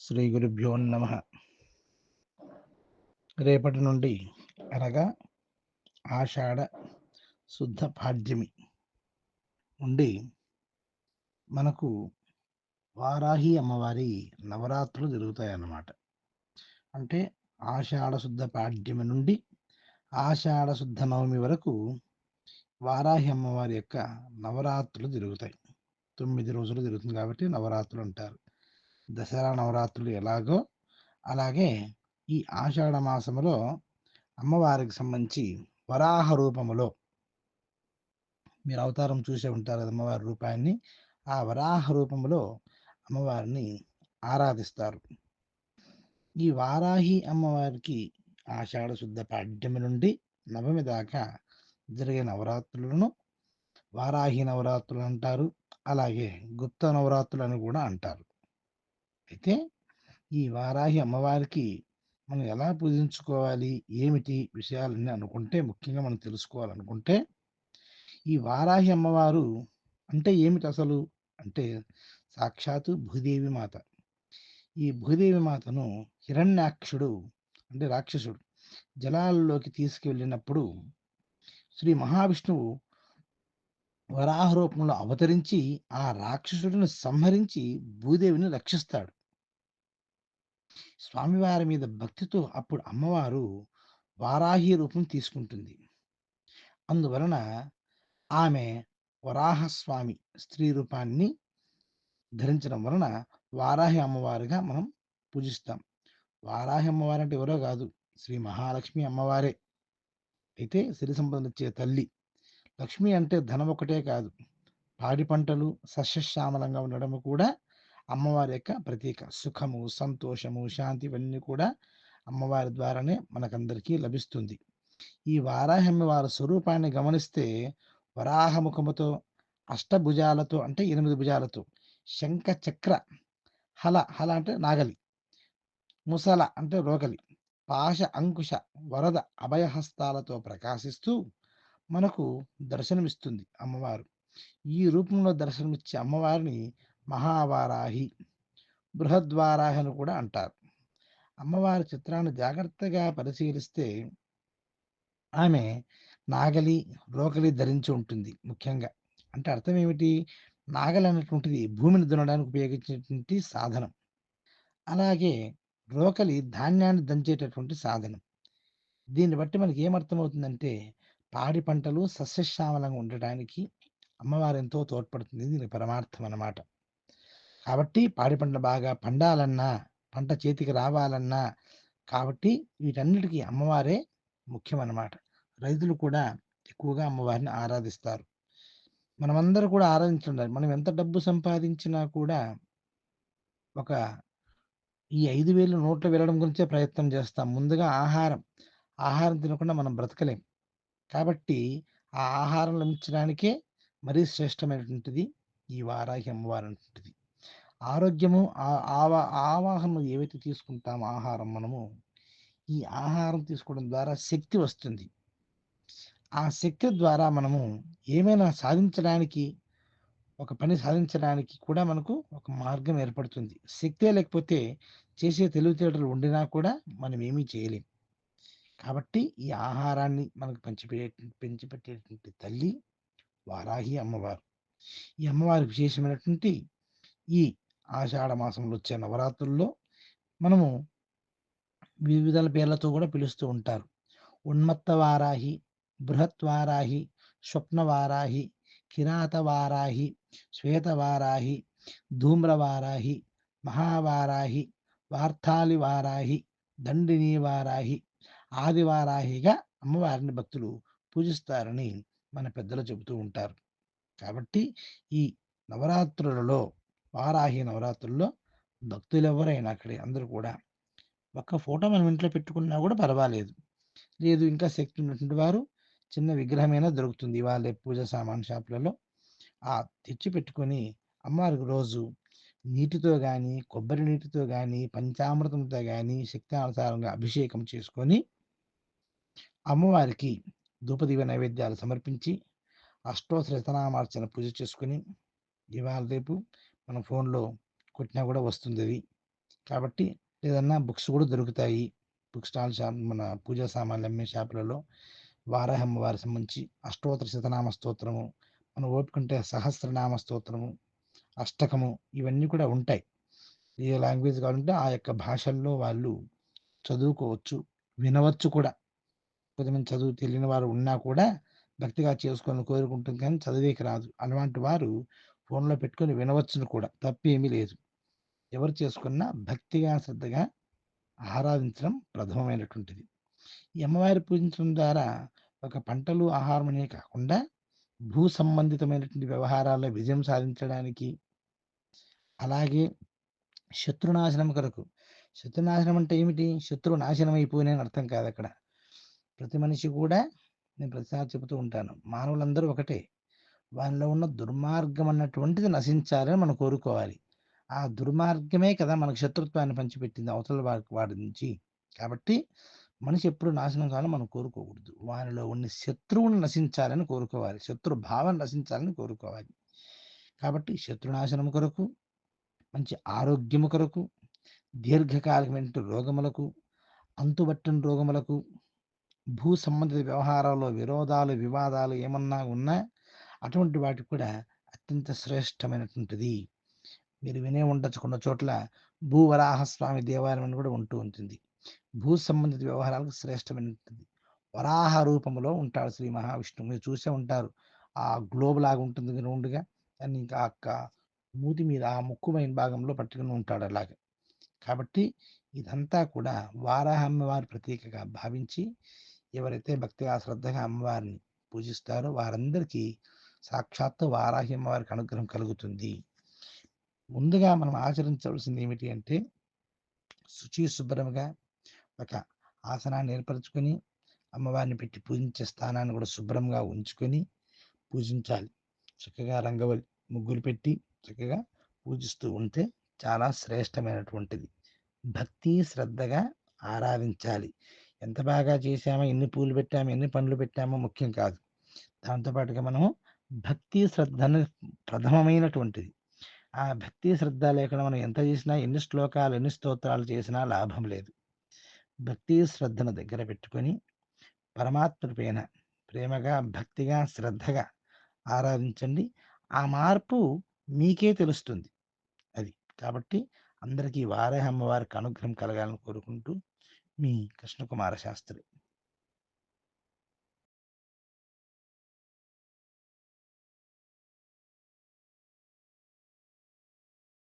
శ్రీ గురుభ్యో నమ. రేపటి నుండి అనగా ఆషాఢ శుద్ధ పాడ్యమి నుండి మనకు వారాహి అమ్మవారి నవరాత్రులు జరుగుతాయన్నమాట. అంటే ఆషాఢ శుద్ధ పాడ్యమి నుండి ఆషాఢ శుద్ధ నవమి వరకు వారాహి అమ్మవారి యొక్క నవరాత్రులు జరుగుతాయి. 9 రోజులు జరుగుతుంది కాబట్టి నవరాత్రులు అంటారు. దసరా నవరాత్రులు ఎలాగో అలాగే ఈ ఆషాఢ మాసములో అమ్మవారికి సంబంధించి వరాహ రూపములో మీరు అవతారం చూసే ఉంటారు అమ్మవారి రూపాన్ని. ఆ వరాహ రూపములో అమ్మవారిని ఆరాధిస్తారు. ఈ వారాహి అమ్మవారికి ఆషాఢ శుద్ధ పాడ్యమి నుండి నవమి దాకా జరిగే నవరాత్రులను వారాహి నవరాత్రులు అంటారు. అలాగే గుప్త నవరాత్రులు అని కూడా అంటారు. అయితే ఈ వారాహి అమ్మవారికి మనం ఎలా పూజించుకోవాలి, ఏమిటి విషయాలన్నీ అనుకుంటే, ముఖ్యంగా మనం తెలుసుకోవాలనుకుంటే, ఈ వారాహి అమ్మవారు అంటే ఏమిటి అసలు అంటే సాక్షాత్తు భూదేవి మాత. ఈ భూదేవి మాతను హిరణ్యాక్షుడు అంటే రాక్షసుడు జలాల్లోకి తీసుకువెళ్ళినప్పుడు శ్రీ మహావిష్ణువు వరాహ రూపంలో అవతరించి ఆ రాక్షసుడిని సంహరించి భూదేవిని రక్షిస్తాడు. స్వామివారి మీద భక్తితో అప్పుడు అమ్మవారు వారాహి రూపం తీసుకుంటుంది. అందువలన ఆమె వరాహస్వామి స్త్రీ రూపాన్ని ధరించడం వలన వారాహి అమ్మవారిగా మనం పూజిస్తాం. వారాహి అమ్మవారు అంటే ఎవరో కాదు, శ్రీ మహాలక్ష్మి అమ్మవారే. అయితే సిరి సంపదనిచ్చే తల్లి. లక్ష్మి అంటే ధనం ఒకటే కాదు, పాడి పంటలు సస్యశ్యామలంగా ఉండడము కూడా అమ్మవారి యొక్క ప్రతీక. సుఖము, సంతోషము, శాంతి ఇవన్నీ కూడా అమ్మవారి ద్వారానే మనకందరికీ లభిస్తుంది. ఈ వారాహి అమ్మవారి స్వరూపాన్ని గమనిస్తే వరాహముఖముతో అష్టభుజాలతో అంటే 8 భుజాలతో శంఖ చక్ర హల హల అంటే నాగలి, ముసల అంటే రోకలి, పాశ అంకుశ వరద అభయహస్తాలతో ప్రకాశిస్తూ మనకు దర్శనమిస్తుంది అమ్మవారు. ఈ రూపంలో దర్శనమిచ్చే అమ్మవారిని మహావారాహి, బృహద్వారాహి అని కూడా అంటారు. అమ్మవారి చిత్రాన్ని జాగ్రత్తగా పరిశీలిస్తే ఆమె నాగలి, రోకలి ధరించి ఉంటుంది ముఖ్యంగా. అంటే అర్థం ఏమిటి? నాగలి అనేటువంటిది భూమిని దున్నడానికి ఉపయోగించేటువంటి సాధనం. అలాగే రోకలి ధాన్యాన్ని దంచేటటువంటి సాధనం. దీన్ని బట్టి మనకి ఏమర్థమవుతుందంటే పాడి పంటలు సస్యశ్యామలంగా ఉండడానికి అమ్మవారు ఎంతో తోడ్పడుతుంది. దీని పరమార్థం అన్నమాట. కాబట్టి పాడి పంటలు బాగా పండాలన్నా, పంట చేతికి రావాలన్నా కాబట్టి వీటన్నిటికీ అమ్మవారే ముఖ్యమన్నమాట. రైతులు కూడా ఎక్కువగా అమ్మవారిని ఆరాధిస్తారు. మనమందరూ కూడా ఆరాధించుండాలి. మనం ఎంత డబ్బు సంపాదించినా కూడా ఒక ఈ 5,000 నోట్లో వెళ్ళడం గురించే ప్రయత్నం చేస్తాం. ముందుగా ఆహారం తినకుండా మనం బ్రతకలేం. కాబట్టి ఆ ఆహారం లభించడానికే మరీ శ్రేష్టమైనటువంటిది ఈ వారాహి అమ్మవారు అనేటువంటిది. ఆరోగ్యము ఆవాహనం ఏవైతే తీసుకుంటామో ఆహారం మనము, ఈ ఆహారం తీసుకోవడం ద్వారా శక్తి వస్తుంది. ఆ శక్తి ద్వారా మనము ఏమైనా సాధించడానికి, ఒక పని సాధించడానికి కూడా మనకు ఒక మార్గం ఏర్పడుతుంది. శక్తే లేకపోతే చేసే తెలివితేటలు ఉండినా కూడా మనం ఏమీ చేయలేం. కాబట్టి ఈ ఆహారాన్ని మనకు పంచిపెట్టేటువంటి తల్లి వారాహి అమ్మవారు. ఈ అమ్మవారి విశేషమైనటువంటి ఈ ఆషాఢ మాసంలో వచ్చే నవరాత్రుల్లో మనము వివిధ పేర్లతో కూడా పిలుస్తూ ఉంటారు. ఉన్మత్త వారాహి, బృహత్ వారాహి, స్వప్న వారాహి, కిరాత వారాహి, శ్వేత వారాహి, ధూమ్ర వారాహి, మహావారాహి, వార్తాలి వారాహి, దండిని వారాహి, ఆది వారాహిగా అమ్మవారిని భక్తులు పూజిస్తారని మన పెద్దలు చెబుతూ ఉంటారు. కాబట్టి ఈ నవరాత్రులలో, వారాహి నవరాత్రుల్లో భక్తులు ఎవరైనా అక్కడే అందరూ కూడా ఒక్క ఫోటో మనం ఇంట్లో పెట్టుకున్నా కూడా పర్వాలేదు. లేదు ఇంకా శక్తి ఉన్నటువంటి వారు చిన్న విగ్రహమైనా దొరుకుతుంది వాళ్ళే పూజ సామాన్ షాపులలో. తెచ్చి పెట్టుకొని అమ్మవారికి రోజు నీటితో కానీ, కొబ్బరి నీటితో కానీ, పంచామృతంతో కానీ శక్తానుసారంగా అభిషేకం చేసుకొని అమ్మవారికి ధూపదీప నైవేద్యాలు సమర్పించి అష్టోత్తర శతనామార్చన పూజ చేసుకొని ఇవాళ రేపు మన ఫోన్లో కొట్టినా కూడా వస్తుంది అది. కాబట్టి ఏదన్నా బుక్స్ కూడా దొరుకుతాయి. బుక్ స్టాల్ షాప్ మన పూజా సామాన్లు అమ్మే షాపులలో వారాహి అమ్మవారికి సంబంధించి అష్టోత్తర శతనామ స్తోత్రము, మనం ఓపుకుంటే సహస్రనామ స్తోత్రము, అష్టకము ఇవన్నీ కూడా ఉంటాయి. ఏ లాంగ్వేజ్ కావాలంటే ఆ యొక్క భాషల్లో వాళ్ళు చదువుకోవచ్చు, వినవచ్చు కూడా. కొంతమంది చదువు తెలియని వారు ఉన్నా కూడా భక్తిగా చేసుకోవాలని కోరుకుంటుంది కానీ చదివేకి రాదు. అలాంటి వారు ఫోన్‌లో పెట్టుకొని వినవచ్చును కూడా. తప్పేమీ లేదు. ఎవరు చేసుకున్నా భక్తిగా, శ్రద్ధగా ఆరాధించడం ప్రథమమైనటువంటిది. ఈ అమ్మవారి పూజించడం ద్వారా ఒక పంటలు, ఆహారం అనే కాకుండా భూ సంబంధితమైనటువంటి వ్యవహారాల్లో విజయం సాధించడానికి, అలాగే శత్రునాశనం కొరకు. శత్రునాశనం అంటే ఏమిటి? శత్రువు నాశనం అయిపోయిన అని అర్థం కాదక్కడ. ప్రతి మనిషి కూడా నేను ప్రతిసారి చెబుతూ ఉంటాను. మానవులందరూ ఒకటే. వానిలో ఉన్న దుర్మార్గం అన్నటువంటిది నశించాలని మనం కోరుకోవాలి. ఆ దుర్మార్గమే కదా మనకు శత్రుత్వాన్ని పంచిపెట్టింది అవతల వాడి నుంచి. కాబట్టి మనిషి ఎప్పుడు నాశనం కావాలని మనం కోరుకోకూడదు. వానిలో ఉన్న శత్రువుని నశించాలని కోరుకోవాలి. శత్రు భావం నశించాలని కోరుకోవాలి. కాబట్టి శత్రునాశనం కొరకు, మంచి ఆరోగ్యము కొరకు, దీర్ఘకాలికమైన రోగములకు, అంతుబట్టని రోగములకు, భూ సంబంధిత వ్యవహారాల్లో విరోధాలు, వివాదాలు ఏమన్నా ఉన్నా అటువంటి వాటికి కూడా అత్యంత శ్రేష్టమైనటువంటిది. మీరు వినే ఉండొచ్చు కొన్ని చోట్ల భూవరాహస్వామి దేవాలయం అని కూడా ఉంటూ ఉంటుంది. భూ సంబంధిత వ్యవహారాలకు శ్రేష్టమైనటువంటిది. వరాహ రూపంలో ఉంటాడు శ్రీ మహావిష్ణువు. మీరు చూసే ఉంటారు. ఆ గ్లోబ్ లాగా ఉంటుంది రౌండ్‌గా. దాన్ని ఇంకా మూతి మీద ఆ ముక్కు పైన భాగంలో పట్టుకొని ఉంటాడు అలాగా. కాబట్టి ఇదంతా కూడా వారాహ అమ్మవారి ప్రతీకగా భావించి ఎవరైతే భక్తిగా, శ్రద్ధగా అమ్మవారిని పూజిస్తారో వారందరికీ సాక్షాత్తు వారాహి అమ్మవారికి అనుగ్రహం కలుగుతుంది. ముందుగా మనం ఆచరించవలసింది ఏమిటి అంటే శుభ్రంగా ఒక ఆసనాన్ని ఏర్పరచుకొని అమ్మవారిని పెట్టి పూజించే స్థానాన్ని కూడా శుభ్రంగా ఉంచుకొని పూజించాలి. చక్కగా రంగవల్లి ముగ్గులు పెట్టి చక్కగా పూజిస్తూ ఉంటే చాలా శ్రేష్టమైనటువంటిది. భక్తి శ్రద్ధగా ఆరాధించాలి. ఎంత బాగా చేశామో, ఎన్ని పూలు పెట్టామో, ఎన్ని పండ్లు పెట్టామో ముఖ్యం కాదు. దాంతో పాటుగా మనము భక్తి శ్రద్ధను ప్రథమమైనటువంటిది. ఆ భక్తి శ్రద్ధ లేకుండా మనం ఎంత చేసినా, ఎన్ని శ్లోకాలు, ఎన్ని స్తోత్రాలు చేసినా లాభం లేదు. భక్తి శ్రద్ధను దగ్గర పెట్టుకొని పరమాత్మ పైన ప్రేమగా, భక్తిగా, శ్రద్ధగా ఆరాధించండి. ఆ మార్పు మీకే తెలుస్తుంది. అది. కాబట్టి అందరికీ వారాహి అమ్మవారికి అనుగ్రహం కలగాలని కోరుకుంటూ మీ కృష్ణకుమార శాస్త్రి.